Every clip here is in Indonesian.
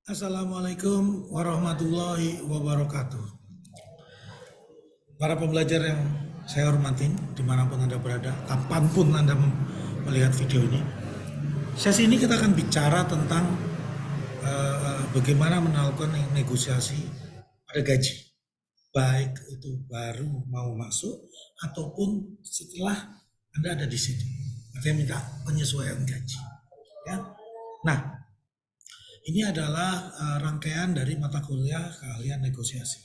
Assalamualaikum warahmatullahi wabarakatuh. Para pembelajar yang saya hormatin, dimanapun Anda berada, kapanpun Anda melihat video ini. Sesi ini kita akan bicara tentang bagaimana melakukan negosiasi pada gaji. Baik itu baru mau masuk ataupun setelah Anda ada di situ. Artinya minta penyesuaian gaji. Ya. Nah, ini adalah rangkaian dari mata kuliah keahlian negosiasi.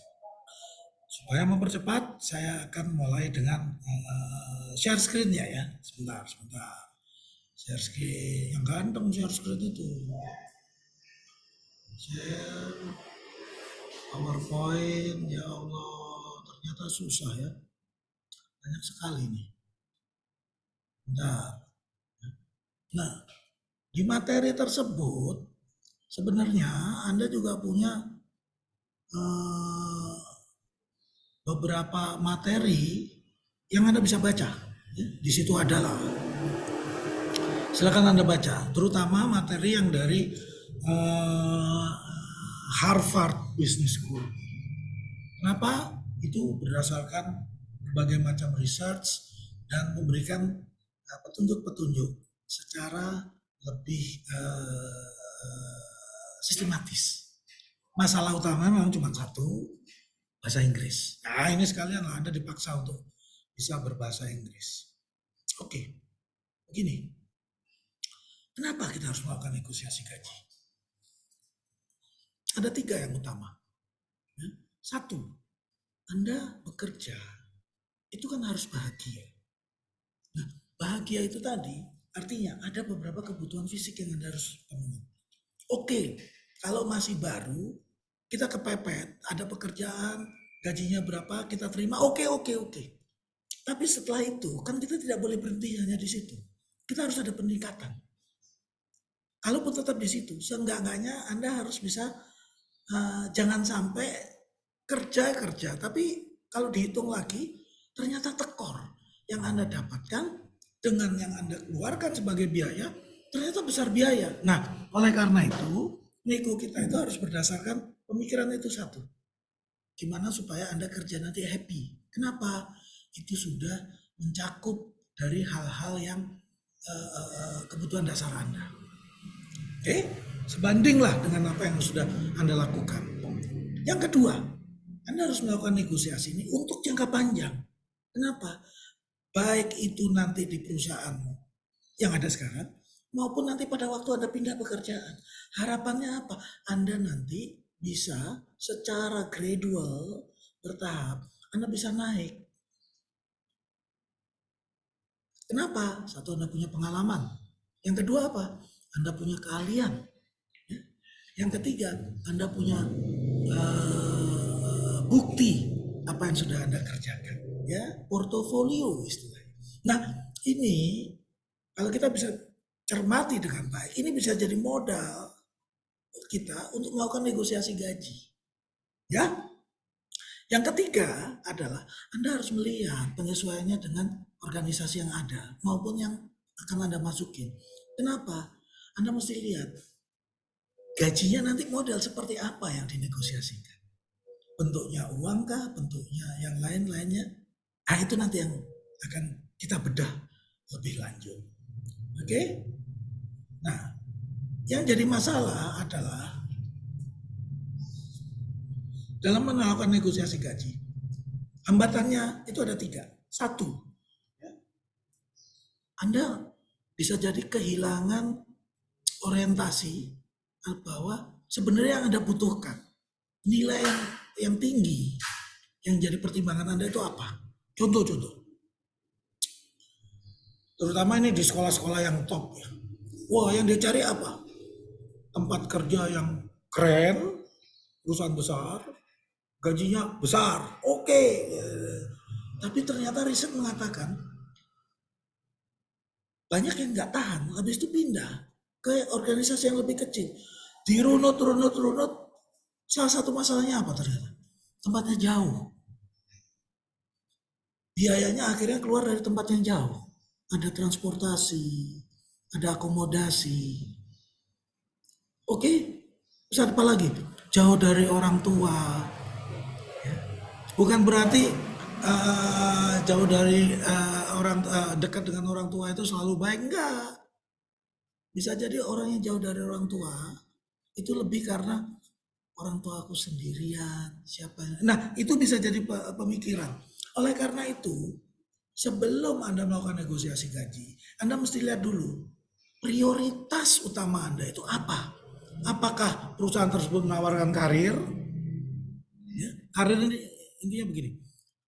Supaya mempercepat, saya akan mulai dengan share screen ya. Sebentar. Share screen, yang ganteng share screen itu. Share PowerPoint, ya Allah, ternyata susah ya. Banyak sekali nih. Bentar. Nah, di materi tersebut sebenarnya Anda juga punya beberapa materi yang Anda bisa baca. Di situ adalah, silakan Anda baca, terutama materi yang dari Harvard Business School. Kenapa? Itu berdasarkan berbagai macam research dan memberikan petunjuk-petunjuk secara lebih sistematis. Masalah utama memang cuma satu, bahasa Inggris. Nah, ini sekalian lah Anda dipaksa untuk bisa berbahasa Inggris. Oke, begini. Kenapa kita harus melakukan negosiasi gaji? Ada 3 yang utama. Satu, Anda bekerja itu kan harus bahagia. Nah, bahagia itu tadi artinya ada beberapa kebutuhan fisik yang Anda harus penuhi. Oke, kalau masih baru, kita kepepet, ada pekerjaan, gajinya berapa, kita terima, oke. Tapi setelah itu, kan kita tidak boleh berhenti hanya di situ. Kita harus ada peningkatan. Kalaupun tetap di situ, seenggak-enggaknya Anda harus bisa jangan sampai kerja, tapi kalau dihitung lagi, ternyata tekor yang Anda dapatkan dengan yang Anda keluarkan sebagai biaya, ternyata besar biaya. Nah, oleh karena itu, nego kita itu harus berdasarkan pemikiran itu satu. Gimana supaya Anda kerja nanti happy. Kenapa? Itu sudah mencakup dari hal-hal yang kebutuhan dasar Anda. Oke? Sebandinglah dengan apa yang sudah Anda lakukan. Yang kedua, Anda harus melakukan negosiasi ini untuk jangka panjang. Kenapa? Baik itu nanti di perusahaanmu yang ada sekarang, maupun nanti pada waktu Anda pindah pekerjaan. Harapannya apa? Anda nanti bisa secara gradual, bertahap, Anda bisa naik. Kenapa? Satu, Anda punya pengalaman. Yang kedua apa? Anda punya keahlian. Yang ketiga, Anda punya bukti apa yang sudah Anda kerjakan. Ya, portofolio istilahnya. Nah, ini kalau kita bisa cermati dengan baik, ini bisa jadi modal kita untuk melakukan negosiasi gaji. Ya. Yang ketiga adalah Anda harus melihat penyesuaiannya dengan organisasi yang ada maupun yang akan Anda masukin. Kenapa? Anda mesti lihat gajinya nanti model seperti apa yang dinegosiasikan. Bentuknya uang kah, bentuknya yang lain-lainnya. Nah, itu nanti yang akan kita bedah lebih lanjut. Oke? Nah, yang jadi masalah adalah dalam melakukan negosiasi gaji, hambatannya itu ada 3. Satu, Anda bisa jadi kehilangan orientasi bahwa sebenarnya yang Anda butuhkan, nilai yang tinggi, yang jadi pertimbangan Anda itu apa? Contoh. Terutama ini di sekolah-sekolah yang top ya. Wah, yang dia cari apa? Tempat kerja yang keren, perusahaan besar, gajinya besar, oke. Tapi ternyata riset mengatakan banyak yang nggak tahan, habis itu pindah ke organisasi yang lebih kecil. Dirunut, salah satu masalahnya apa ternyata? Tempatnya jauh. Biayanya akhirnya keluar dari tempat yang jauh. Ada transportasi, ada akomodasi. Oke, Terus apa lagi? Jauh dari orang tua. Bukan berarti jauh dari dekat dengan orang tua itu selalu baik, enggak. Bisa jadi orang yang jauh dari orang tua itu lebih karena orang tua aku sendirian, siapa yang... Nah, itu bisa jadi pemikiran. Oleh karena itu, sebelum Anda melakukan negosiasi gaji, Anda mesti lihat dulu prioritas utama Anda itu apa. Apakah perusahaan tersebut menawarkan karir? Ya, karir ini intinya begini.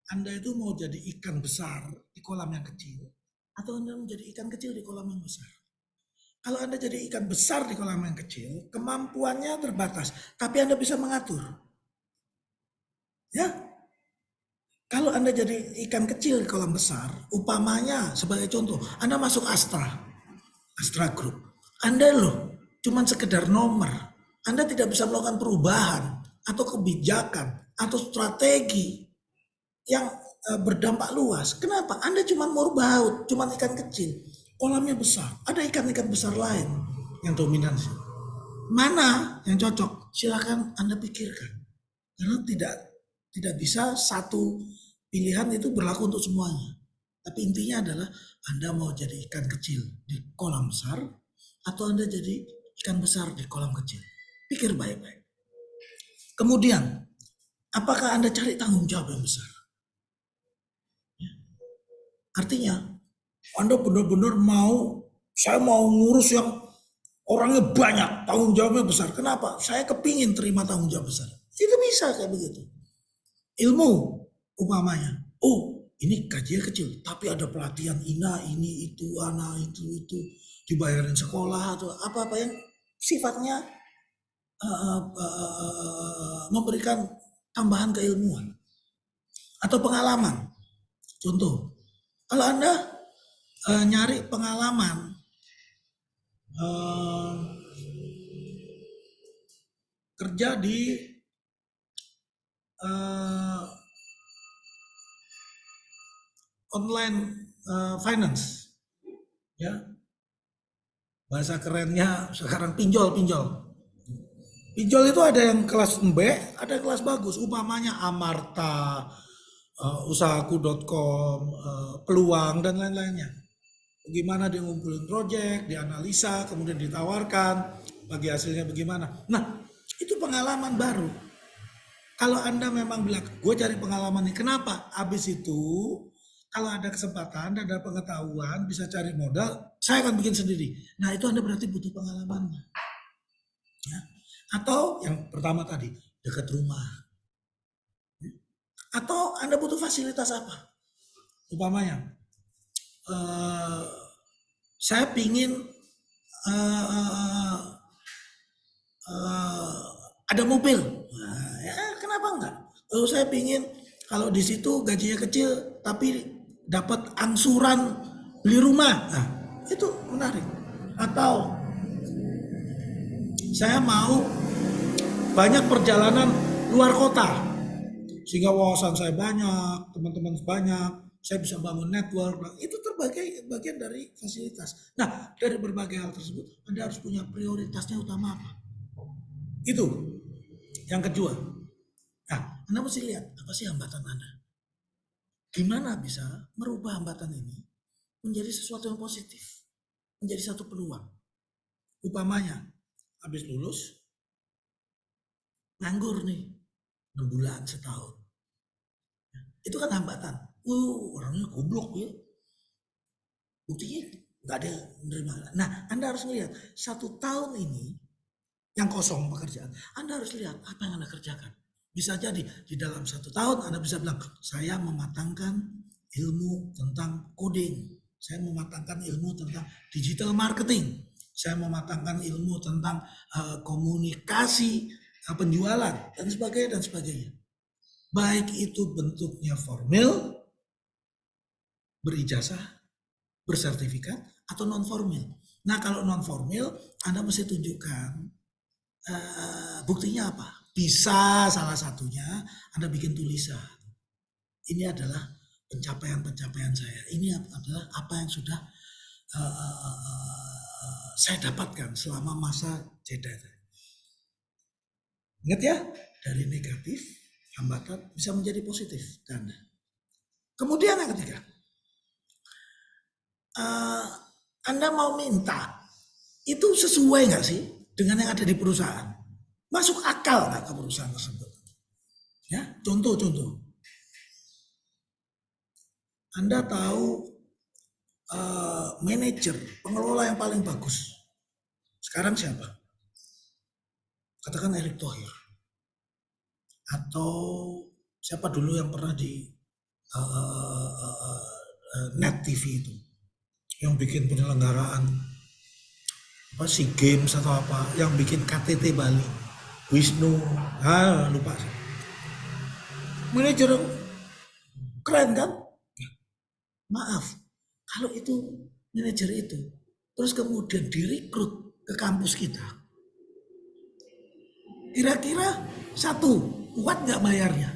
Anda itu mau jadi ikan besar di kolam yang kecil, atau Anda menjadi ikan kecil di kolam yang besar? Kalau Anda jadi ikan besar di kolam yang kecil, kemampuannya terbatas, tapi Anda bisa mengatur. Ya, kalau Anda jadi ikan kecil di kolam besar, upamanya sebagai contoh, Anda masuk Astra Group. Anda loh, cuman sekedar nomor. Anda tidak bisa melakukan perubahan atau kebijakan atau strategi yang berdampak luas. Kenapa? Anda cuma mau baut, cuma ikan kecil. Kolamnya besar. Ada ikan-ikan besar lain yang dominasi. Mana yang cocok? Silakan Anda pikirkan. Karena tidak bisa satu pilihan itu berlaku untuk semuanya. Tapi intinya adalah Anda mau jadi ikan kecil di kolam besar atau Anda jadi ikan besar di kolam kecil. Pikir baik-baik. Kemudian, apakah Anda cari tanggung jawab yang besar? Artinya, Anda benar-benar saya mau ngurus yang orangnya banyak, tanggung jawabnya besar. Kenapa? Saya kepingin terima tanggung jawab besar. Itu bisa kayak begitu. Ilmu, umpamanya. Oh, ini gajinya kecil, tapi ada pelatihan ini, itu, itu. Dibayarin sekolah atau apa-apa yang sifatnya memberikan tambahan keilmuan atau pengalaman. Contoh, kalau Anda nyari pengalaman kerja di online finance, ya bahasa kerennya sekarang pinjol. Pinjol itu ada yang kelas B, ada yang kelas bagus. Umpamanya Amarta, usahaku.com, peluang dan lain-lainnya. Bagaimana dia ngumpulin project, dianalisa, kemudian ditawarkan, bagi hasilnya bagaimana. Nah, itu pengalaman baru. Kalau Anda memang bilang, gue cari pengalaman nih, kenapa? Habis itu, kalau ada kesempatan, ada pengetahuan, bisa cari modal, saya akan bikin sendiri. Nah, itu Anda berarti butuh pengalamannya. Ya. Atau yang pertama tadi, dekat rumah. Atau Anda butuh fasilitas apa? Umpamanya, saya pingin ada mobil. Nah, ya kenapa enggak? Kalau saya pingin kalau di situ gajinya kecil tapi dapat angsuran beli rumah. Nah, itu menarik. Atau saya mau banyak perjalanan luar kota sehingga wawasan saya banyak, teman-teman banyak, saya bisa bangun network. Itu terbagai bagian dari fasilitas. Nah, dari berbagai hal tersebut, Anda harus punya prioritasnya utama apa. Itu yang kedua. Nah, Anda mesti lihat apa sih hambatan Anda. Gimana bisa merubah hambatan ini menjadi sesuatu yang positif, menjadi satu peluang. Upamanya, habis lulus, nganggur nih, 6 bulan, setahun. Itu kan hambatan. Orangnya goblok ya. Buktinya nggak ada yang menerima. Nah, Anda harus melihat 1 tahun ini yang kosong pekerjaan. Anda harus lihat apa yang Anda kerjakan. Bisa jadi di dalam 1 tahun Anda bisa bilang, saya mematangkan ilmu tentang coding. Saya mematangkan ilmu tentang digital marketing. Saya mematangkan ilmu tentang komunikasi, penjualan, dan sebagainya. Baik itu bentuknya formal, berijazah, bersertifikat, atau non formal. Nah, kalau non formal, Anda mesti tunjukkan buktinya apa? Bisa salah satunya Anda bikin tulisan. Ini adalah pencapaian saya. Ini adalah apa yang sudah saya dapatkan selama masa jeda. Ingat ya, dari negatif, hambatan bisa menjadi positif. Anda. Kemudian yang ketiga, Anda mau minta, itu sesuai nggak sih dengan yang ada di perusahaan? Masuk akal nggak ke perusahaan tersebut? Ya, contoh-contoh. Anda tahu manajer, pengelola yang paling bagus. Sekarang siapa? Katakan Erick Thohir. Atau siapa dulu yang pernah di Net TV itu. Yang bikin penyelenggaraan apa SEA Games atau apa. Yang bikin KTT Bali. Wisnu. Lupa. Manajer keren kan? Maaf, kalau itu manajer itu terus kemudian direkrut ke kampus kita, kira-kira satu, kuat nggak bayarnya?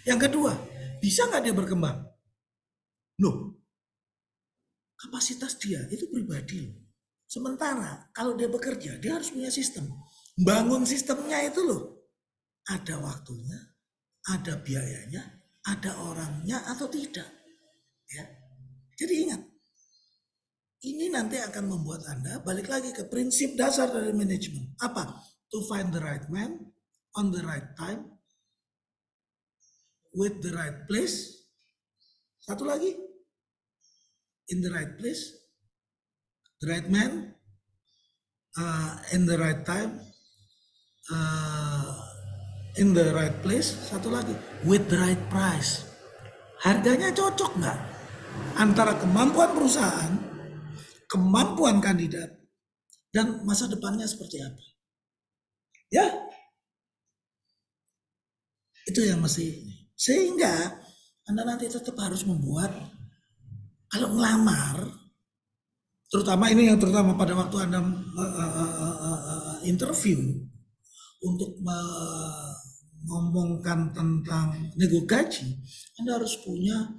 Yang kedua, bisa nggak dia berkembang? Loh, kapasitas dia itu pribadi. Sementara kalau dia bekerja, dia harus punya sistem. Bangun sistemnya itu loh, ada waktunya, ada biayanya, ada orangnya atau tidak. Ya. Jadi ingat, ini nanti akan membuat Anda balik lagi ke prinsip dasar dari manajemen. Apa? To find the right man, on the right time, with the right place. Satu lagi, in the right place, the right man, in the right time, in the right place. Satu lagi, with the right price. Harganya cocok nggak antara kemampuan perusahaan, kemampuan kandidat, dan masa depannya seperti apa? Ya, itu yang mesti. Sehingga Anda nanti tetap harus membuat, kalau melamar, terutama ini yang terutama pada waktu Anda interview untuk mengomongkan tentang nego gaji, Anda harus punya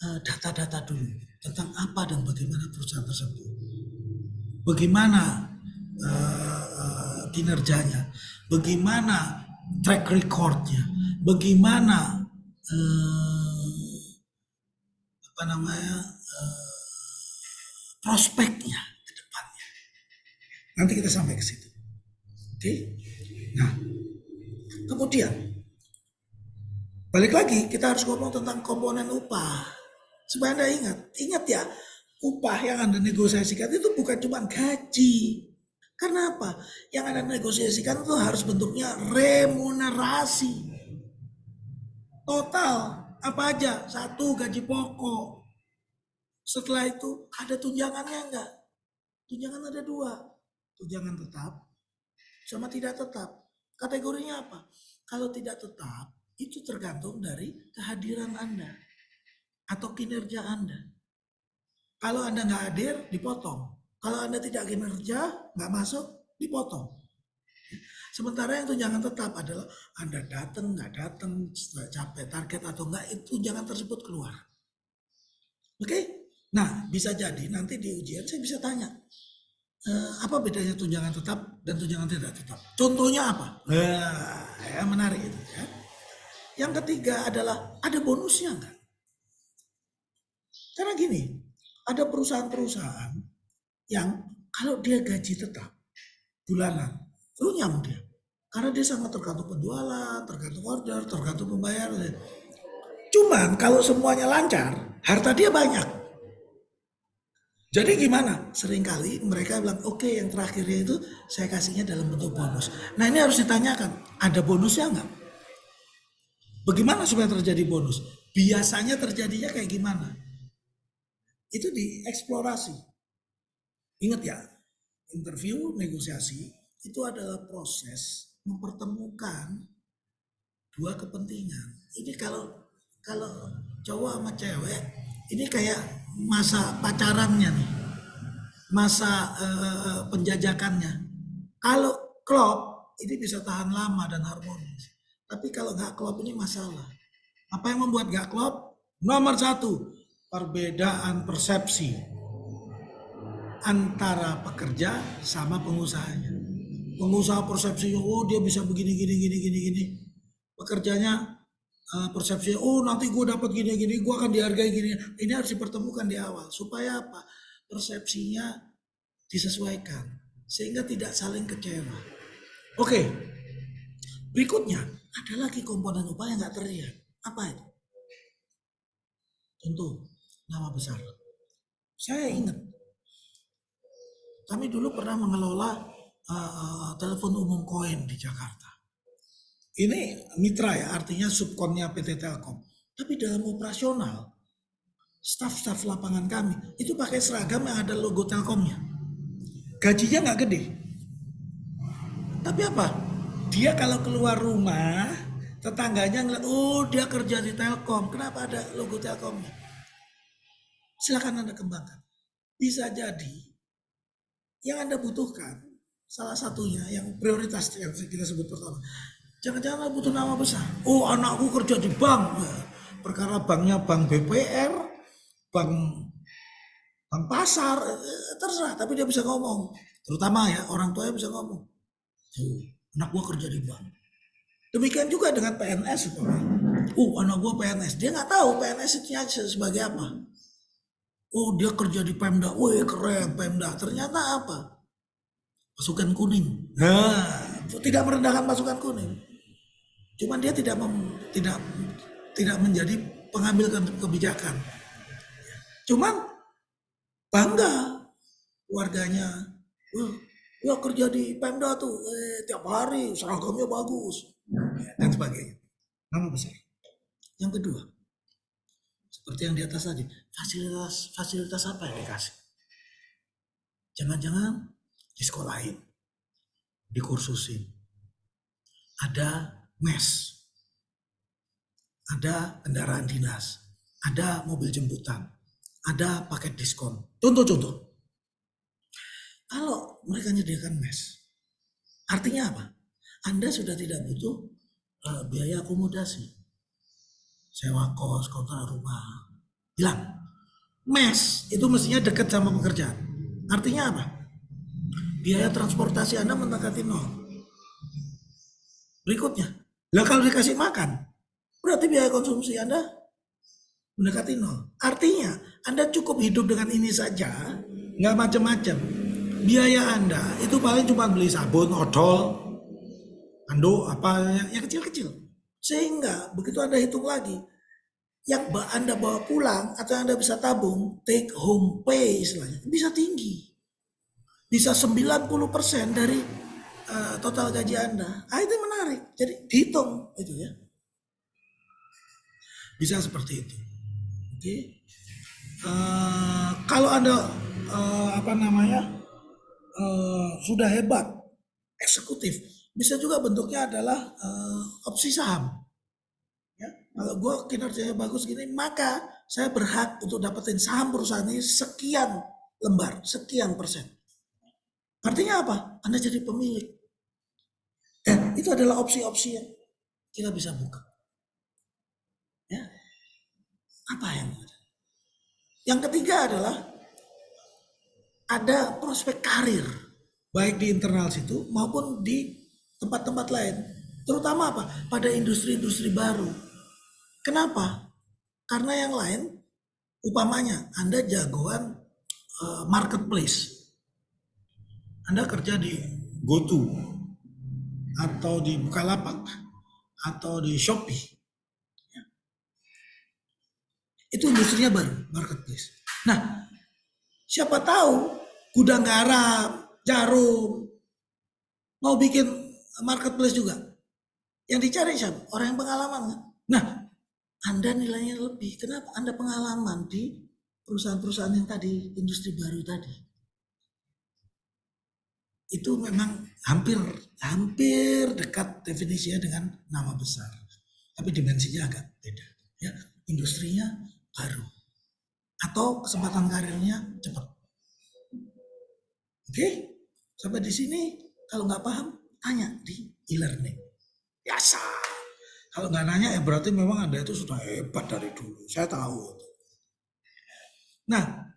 data-data dulu tentang apa dan bagaimana perusahaan tersebut, bagaimana kinerjanya, bagaimana track recordnya, bagaimana prospeknya ke depannya. Nanti kita sampai ke situ. Oke. Nah, kemudian balik lagi kita harus ngomong tentang komponen upah. Supaya Anda ingat ya, upah yang Anda negosiasikan itu bukan cuma gaji. Karena apa? Yang Anda negosiasikan itu harus bentuknya remunerasi. Total apa aja? Satu, gaji pokok. Setelah itu ada tunjangannya enggak? Tunjangan ada dua. Tunjangan tetap sama tidak tetap. Kategorinya apa? Kalau tidak tetap itu tergantung dari kehadiran Anda atau kinerja Anda. Kalau Anda nggak hadir, dipotong. Kalau Anda tidak kinerja, nggak masuk, dipotong. Sementara yang tunjangan tetap adalah Anda datang, nggak datang, capai target atau nggak, itu tunjangan tersebut keluar. Oke? Nah, bisa jadi nanti di ujian saya bisa tanya, apa bedanya tunjangan tetap dan tunjangan tidak tetap? Contohnya apa? Menarik itu ya. Yang ketiga adalah ada bonusnya enggak? Karena gini, ada perusahaan-perusahaan yang kalau dia gaji tetap bulanan, runyam dia. Karena dia sangat tergantung penjualan, tergantung order, tergantung pembayaran. Cuman kalau semuanya lancar, harta dia banyak. Jadi gimana? Seringkali mereka bilang, oke, yang terakhirnya itu saya kasihnya dalam bentuk bonus. Nah ini harus ditanyakan, ada bonusnya enggak? Bagaimana supaya terjadi bonus? Biasanya terjadinya kayak gimana? Itu dieksplorasi. Ingat ya, interview, negosiasi, itu adalah proses mempertemukan dua kepentingan. Ini kalau cowok sama cewek, ini kayak masa pacarannya nih, masa penjajakannya. Kalau klop, ini bisa tahan lama dan harmonis. Tapi kalau nggak klop ini masalah. Apa yang membuat nggak klop? Nomor satu, perbedaan persepsi antara pekerja sama pengusahanya. Pengusaha persepsinya, oh dia bisa begini, gini, gini, gini, gini. Pekerjanya persepsinya, oh nanti gue dapat gini, gini, gue akan dihargai gini. Ini harus dipertemukan di awal. Supaya apa? Persepsinya disesuaikan. Sehingga tidak saling kecewa. Oke, berikutnya ada lagi komponen upah yang nggak terlihat. Apa itu? Tentu nama besar. Saya ingat, kami dulu pernah mengelola telepon umum koin di Jakarta. Ini mitra ya, artinya subkonnya PT Telkom. Tapi dalam operasional, staf-staf lapangan kami itu pakai seragam yang ada logo Telkomnya. Gajinya nggak gede. Tapi apa? Dia kalau keluar rumah, tetangganya ngeliat, oh dia kerja di Telkom. Kenapa ada logo Telkomnya? Silakan Anda kembangkan. Bisa jadi yang Anda butuhkan, salah satunya yang prioritas yang kita sebut pertama, jangan-jangan butuh nama besar. Oh anakku kerja di bank. Perkara banknya bank BPR, bank pasar, terserah. Tapi dia bisa ngomong. Terutama ya orang tuanya bisa ngomong. Oh anak gua kerja di bank. Demikian juga dengan PNS. Anak gua PNS. Dia nggak tahu PNS itu sebagai apa. Oh dia kerja di Pemda. Wih keren Pemda. Ternyata apa? Pasukan kuning. Nah, tidak merendahkan pasukan kuning. Cuman dia tidak menjadi pengambil kebijakan. Cuman bangga warganya. Wah, kerja di Pemda tuh tiap hari seragamnya bagus dan sebagainya. Nama besar. Yang kedua, seperti yang di atas tadi, fasilitas apa yang dikasih? Jangan-jangan disekolahin, dikursusin, ada mes, ada kendaraan dinas, ada mobil jemputan, ada paket diskon. Contoh-contoh. Kalau mereka menyediakan mes, artinya apa? Anda sudah tidak butuh biaya akomodasi, sewa kos, kontrak rumah. Bilang, mes itu mestinya dekat sama pekerjaan. Artinya apa? Biaya transportasi Anda mendekati nol. Berikutnya, lah kalau dikasih makan, berarti biaya konsumsi Anda mendekati nol. Artinya, Anda cukup hidup dengan ini saja, nggak macam-macam. Biaya Anda itu paling cuma beli sabun, odol, handuk, apa yang kecil-kecil. Sehingga begitu Anda hitung lagi, yang Anda bawa pulang atau Anda bisa tabung, take home pay istilahnya, bisa tinggi. Bisa 90% dari total gaji Anda. Itu menarik. Jadi dihitung itu ya. Bisa seperti itu. Oke. Kalau Anda sudah hebat, eksekutif, bisa juga bentuknya adalah opsi saham. Ya, kalau gue kinerjanya bagus gini, maka saya berhak untuk dapetin saham perusahaan ini sekian lembar, sekian persen. Artinya apa? Anda jadi pemilik. Dan itu adalah opsi-opsi yang kita bisa buka. Ya. Apa yang ada? Yang ketiga adalah ada prospek karir, baik di internal situ maupun di tempat-tempat lain. Terutama apa? Pada industri-industri baru. Kenapa? Karena yang lain, upamanya Anda jagoan marketplace. Anda kerja di GoTo atau di Bukalapak atau di Shopee. Itu industrinya baru, marketplace. Nah, siapa tahu gudang garam, jarum, mau bikin marketplace juga. Yang dicari siapa? Orang yang pengalaman kan? Nah, Anda nilainya lebih. Kenapa? Anda pengalaman di perusahaan-perusahaan yang tadi, industri baru tadi. Itu memang hampir dekat definisinya dengan nama besar. Tapi dimensinya agak beda. Ya, industrinya baru. Atau kesempatan karirnya cepat. Oke? Sampai di sini kalau nggak paham, tanya di e-learning. Biasa. Kalau nggak nanya ya berarti memang Anda itu sudah hebat dari dulu. Saya tahu. Nah,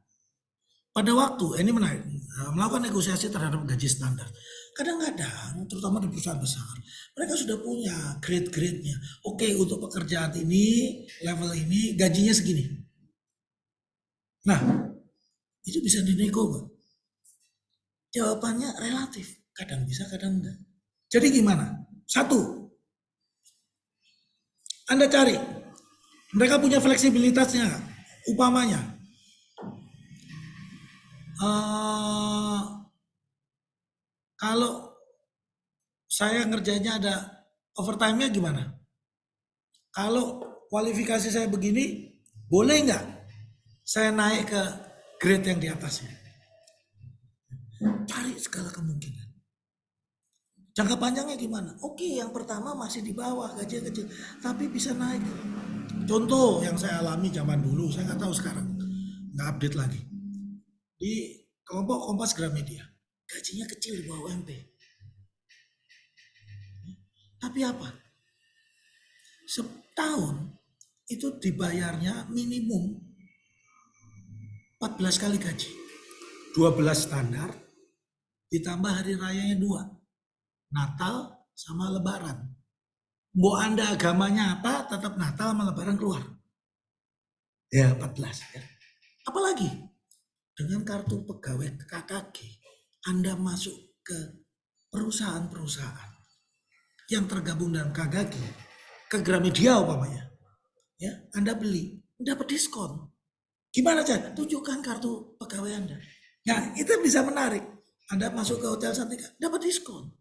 pada waktu ini menarik. melakukan negosiasi terhadap gaji standar. Kadang-kadang, terutama di perusahaan besar, mereka sudah punya grade-grade-nya. Oke, untuk pekerjaan ini, level ini, gajinya segini. Nah, itu bisa dinego nggak? Jawabannya relatif. Kadang bisa, kadang enggak. Jadi gimana? Satu, Anda cari. Mereka punya fleksibilitasnya nggak? Upamanya, kalau saya ngerjainnya ada overtime-nya gimana? Kalau kualifikasi saya begini, boleh nggak saya naik ke grade yang di atasnya? Cari segala kemungkinan. Jangka panjangnya gimana? Oke, yang pertama masih di bawah gajinya kecil, tapi bisa naik. Contoh yang saya alami zaman dulu, saya nggak tahu sekarang, nggak update lagi. Di kelompok Kompas Gramedia, gajinya kecil di bawah UMP. Tapi apa? Setahun itu dibayarnya minimum 14 kali gaji. 12 standar, ditambah hari rayanya 2. Natal sama Lebaran. Mau Anda agamanya apa, tetap Natal sama Lebaran keluar. Ya 14. Ya. Apalagi dengan kartu pegawai KKG, Anda masuk ke perusahaan-perusahaan yang tergabung dalam KKG, ke Gramedia umpamanya, ya Anda beli, dapat diskon. Gimana aja? Tunjukkan kartu pegawai Anda. Nah itu bisa menarik. Anda masuk ke Hotel Santika, dapat diskon.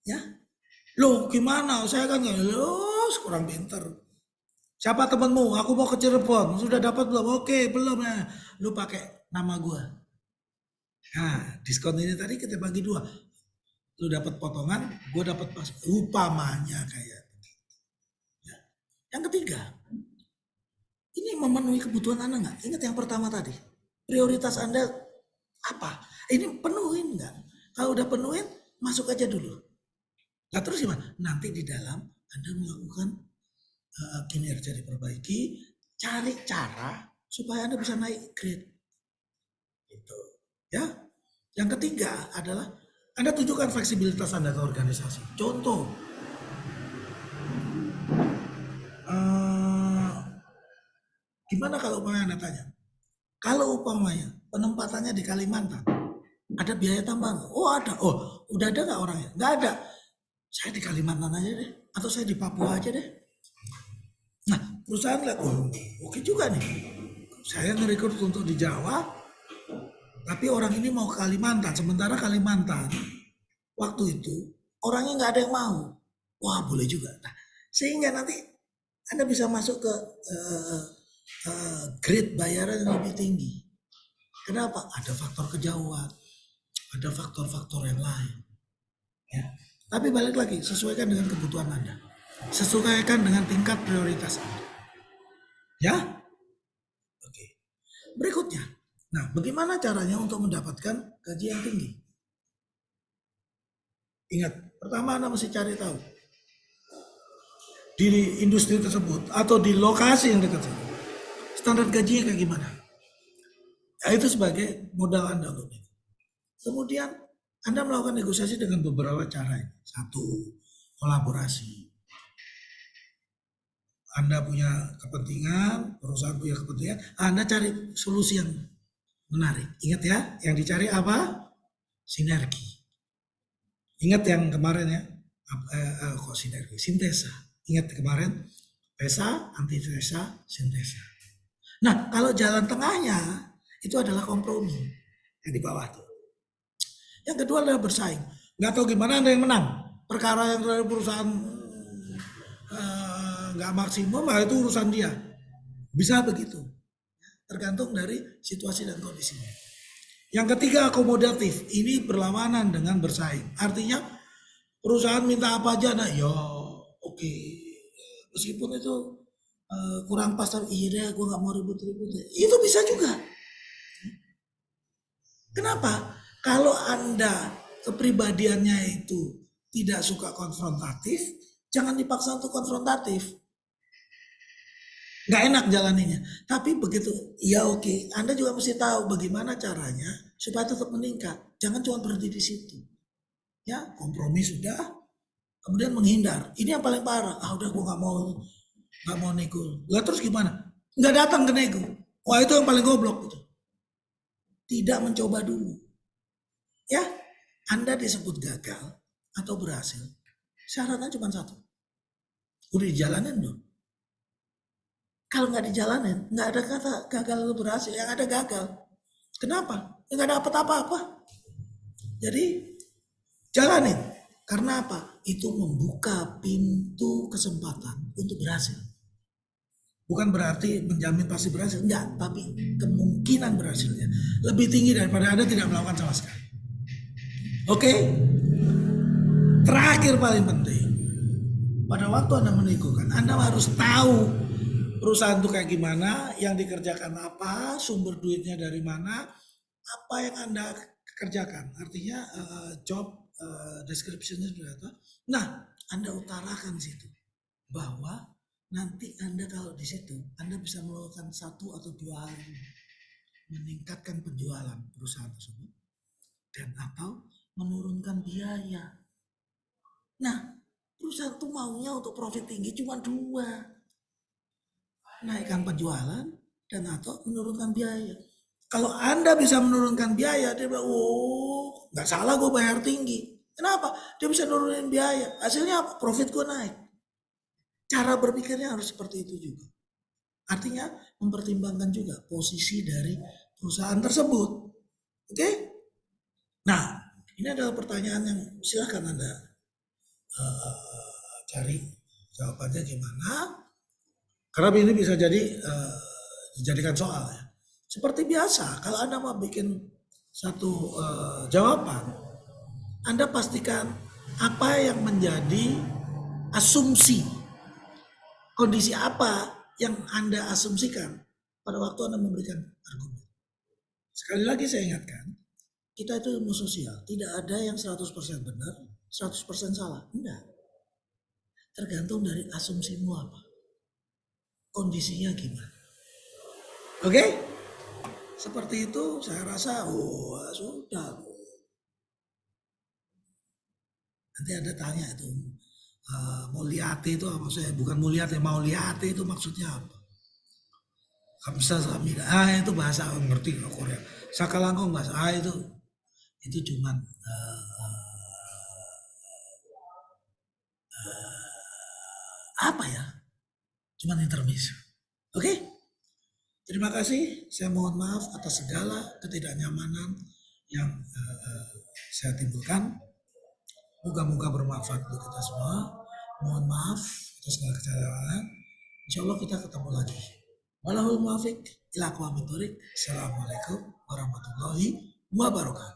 Ya, loh gimana? Saya kan nggak, loh kurang pinter. Siapa temenmu? Aku mau ke Cirebon. Sudah dapat belum? Oke, belum ya. Lu pakai nama gua. Nah, diskon ini tadi kita bagi 2. Lu dapat potongan, gua dapat pas. Upamanya kayak. Ya. Yang ketiga, ini memenuhi kebutuhan Anda nggak? Ingat yang pertama tadi. Prioritas Anda apa? Ini penuhin nggak? Kalau udah penuhin, masuk aja dulu. Nah terus gimana? Nanti di dalam Anda melakukan kinerja diperbaiki, cari cara supaya Anda bisa naik grade. Gitu. Ya. Yang ketiga adalah Anda tunjukkan fleksibilitas Anda ke organisasi. Contoh, gimana kalau umpamanya Anda tanya? Kalau umpamanya penempatannya di Kalimantan, ada biaya tambahan? Oh ada. Oh udah ada nggak orangnya? Nggak ada. Saya di Kalimantan aja deh, atau saya di Papua aja deh. Nah perusahaan lihat, oh oke juga nih. Saya ngerekrut untuk di Jawa, tapi orang ini mau ke Kalimantan. Sementara Kalimantan waktu itu orangnya nggak ada yang mau. Wah boleh juga. Nah, sehingga nanti Anda bisa masuk ke grade bayaran yang lebih tinggi. Kenapa? Ada faktor kejauhan, ada faktor-faktor yang lain. Ya. Tapi balik lagi, sesuaikan dengan kebutuhan Anda. Sesuaikan dengan tingkat prioritas Anda. Ya? Oke. Berikutnya. Nah, bagaimana caranya untuk mendapatkan gaji yang tinggi? Ingat, pertama Anda mesti cari tahu di industri tersebut atau di lokasi yang dekat sana, standar gajinya kayak gimana. Nah, itu sebagai modal Anda untuk itu. Kemudian Anda melakukan negosiasi dengan beberapa cara. Satu, kolaborasi. Anda punya kepentingan, perusahaan punya kepentingan, Anda cari solusi yang menarik. Ingat ya, yang dicari apa? Sinergi. Ingat yang kemarin ya, kok sinergi? Sintesa. Ingat kemarin, PESA, antitesa, sintesa. Nah, kalau jalan tengahnya, itu adalah kompromi yang di bawah tuh. Yang kedua adalah bersaing. Nggak tahu gimana ada yang menang. Perkara yang dari perusahaan nggak maksimum, itu urusan dia. Bisa begitu. Tergantung dari situasi dan kondisinya. Yang ketiga akomodatif. Ini berlawanan dengan bersaing. Artinya perusahaan minta apa aja, nah ya oke. Meskipun itu kurang pas, iya deh gue nggak mau ribut-ribut. Itu bisa juga. Kenapa? Kalau Anda kepribadiannya itu tidak suka konfrontatif, jangan dipaksa untuk konfrontatif. nggak enak jalaninya. Tapi begitu, ya oke, Anda juga mesti tahu bagaimana caranya supaya tetap meningkat. Jangan cuma berhenti di situ. Ya, kompromi sudah, kemudian menghindar. Ini yang paling parah. Ah udah gue nggak mau nego. Lah terus gimana? Nggak datang ke nego. Wah itu yang paling goblok itu. Tidak mencoba dulu. Ya, Anda disebut gagal atau berhasil. Syaratnya cuma satu. Udah dijalanin dong. Kalau nggak dijalanin, nggak ada kata gagal atau berhasil. Yang ada gagal. Kenapa? Nggak dapat apa-apa. Jadi jalanin. Karena apa? Itu membuka pintu kesempatan untuk berhasil. Bukan berarti menjamin pasti berhasil, enggak, tapi kemungkinan berhasilnya lebih tinggi daripada Anda tidak melakukan sama sekali. Oke? Terakhir paling penting, pada waktu Anda meneguhkan, Anda harus tahu perusahaan itu kayak gimana, yang dikerjakan apa, sumber duitnya dari mana, apa yang Anda kerjakan. Artinya job description-nya seperti apa. Nah, Anda utarakan situ bahwa nanti Anda kalau di situ, Anda bisa melakukan satu atau dua hal meningkatkan penjualan perusahaan tersebut dan atau menurunkan biaya. Nah, perusahaan itu maunya untuk profit tinggi cuma dua. Naikkan penjualan dan atau menurunkan biaya. Kalau Anda bisa menurunkan biaya, dia bilang, oh nggak salah gue bayar tinggi. Kenapa? Dia bisa nurunin biaya. Hasilnya apa? Profit gue naik. Cara berpikirnya harus seperti itu juga. Artinya mempertimbangkan juga posisi dari perusahaan tersebut. Oke? Nah, ini adalah pertanyaan yang silahkan Anda cari jawabannya gimana. Karena ini bisa jadi dijadikan soal ya. Seperti biasa, kalau Anda mau bikin satu jawaban, Anda pastikan apa yang menjadi asumsi, kondisi apa yang Anda asumsikan pada waktu Anda memberikan argumen. Sekali lagi saya ingatkan, kita itu ilmu sosial, tidak ada yang 100% benar, 100% salah. Enggak. Tergantung dari asumsimu apa. Kondisinya gimana. Oke? Seperti itu saya rasa, sudah. Nanti ada tanya itu, Moliate itu apa maksudnya? Bukan Moliate, Mauliate itu maksudnya apa? Kamsa Samida, itu bahasa ngerti Korea. Sakalangkong bahasa, itu cuman apa ya? Cuman intermezzo. Oke? Terima kasih. Saya mohon maaf atas segala ketidaknyamanan yang saya timbulkan. Moga-moga bermanfaat untuk kita semua. Mohon maaf atas segala kecelakaan. Insya Allah kita ketemu lagi. Walahul muwafiq ila aqwamit thoriq. Assalamualaikum warahmatullahi wabarakatuh.